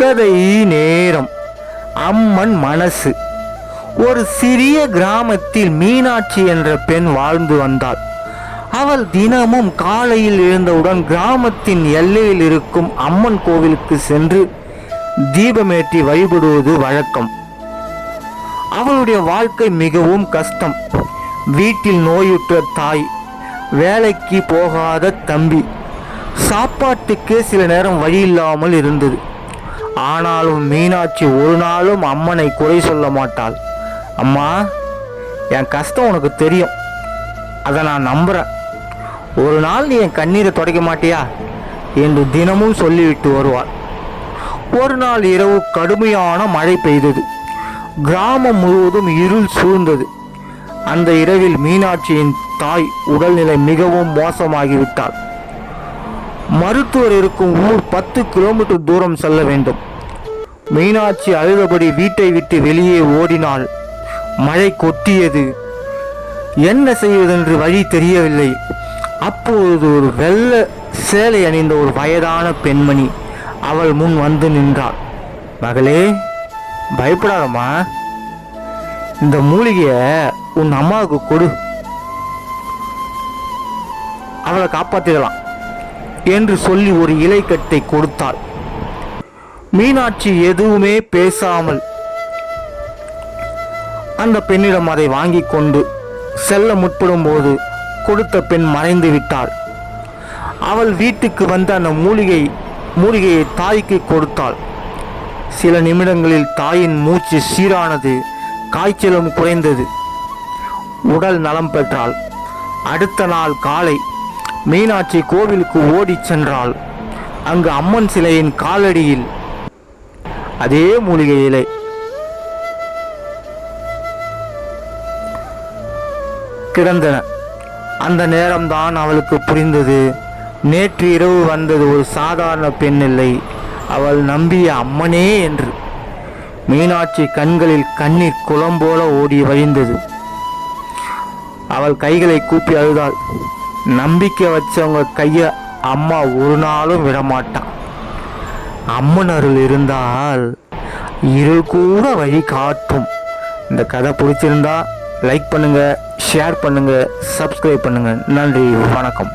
கதை நேரம். அம்மன் மனசு. ஒரு சிறிய கிராமத்தில் மீனாட்சி என்ற பெண் வாழ்ந்து வந்தாள். அவள் தினமும் காலையில் எழுந்தவுடன் கிராமத்தின் எல்லையில் இருக்கும் அம்மன் கோவிலுக்கு சென்று தீபமேற்றி வழிபடுவது வழக்கம். அவளுடைய வாழ்க்கை மிகவும் கஷ்டம். வீட்டில் நோயுற்ற தாய், வேலைக்கு போகாத தம்பி, சாப்பாட்டுக்கே சில நேரம் வழி இல்லாமல் இருந்தது. ஆனாலும் மீனாட்சி ஒரு நாளும் அம்மனை குறை சொல்ல மாட்டாள். அம்மா, என் கஷ்டம் உனக்கு தெரியும், அதை நான் நம்புகிறேன். ஒரு நாள் நீ என் கண்ணீரை துடைக்க மாட்டியா என்று தினமும் சொல்லிவிட்டு வருவாள். ஒரு நாள் இரவு கடுமையான மழை பெய்தது. கிராமம் முழுவதும் இருள் சூழ்ந்தது. அந்த இரவில் மீனாட்சியின் தாய் உடல்நிலை மிகவும் மோசமாகிவிட்டாள். மருத்துவர் இருக்கும் ஊர் 10 கிலோமீட்டர் தூரம் செல்ல வேண்டும். மீனாட்சி அழுதபடி வீட்டை விட்டு வெளியே ஓடினாள். மழை கொட்டியது. என்ன செய்வதென்று வழி தெரியவில்லை. அப்போது ஒரு வெள்ளை சேலை அணிந்த ஒரு வயதான பெண்மணி அவள் முன் வந்து நின்றாள். மகளே, பயப்படாதம்மா, இந்த மூலிகையை உன் அம்மாவுக்கு கொடு, அவளை காப்பாற்றிடலாம் என்று சொல்லி ஒரு இலைக்கட்டை கொடுத்தாள். மீனாட்சி எதுவுமே பேசாமல் அந்த பெண்ணிடம் அதை வாங்கி கொண்டு செல்ல முற்படும் போது கொடுத்த பெண் மறைந்து விட்டாள். அவள் வீட்டுக்கு வந்து அந்த மூலிகையை தாய்க்கு கொடுத்தாள். சில நிமிடங்களில் தாயின் மூச்சு சீரானது, காய்ச்சலும் குறைந்தது, உடல் நலம் பெற்றாள். அடுத்த நாள் காலை மீனாட்சி கோவிலுக்கு ஓடி சென்றாள். அங்கு அம்மன் சிலையின் காலடியில் அதே மூலிகை இலை. கிடந்தன. அந்த நேரம்தான் அவளுக்கு புரிந்தது, நேற்று இரவு வந்தது ஒரு சாதாரண பெண் இல்லை, அவள் நம்பிய அம்மனே என்று. மீனாட்சி கண்களில் கண்ணீர் குளம் போல ஓடி வழிந்தது. அவள் கைகளை கூப்பி அழுதாள். நம்பிக்கை வச்சவங்க கையை அம்மா ஒரு நாளும் விடமாட்டான். அம்மன் அருள் இருந்தால் இருள் கூட வழி காட்டும். இந்த கதை பிடிச்சிருந்தா லைக் பண்ணுங்க, ஷேர் பண்ணுங்க, சப்ஸ்கிரைப் பண்ணுங்க. நன்றி, வணக்கம்.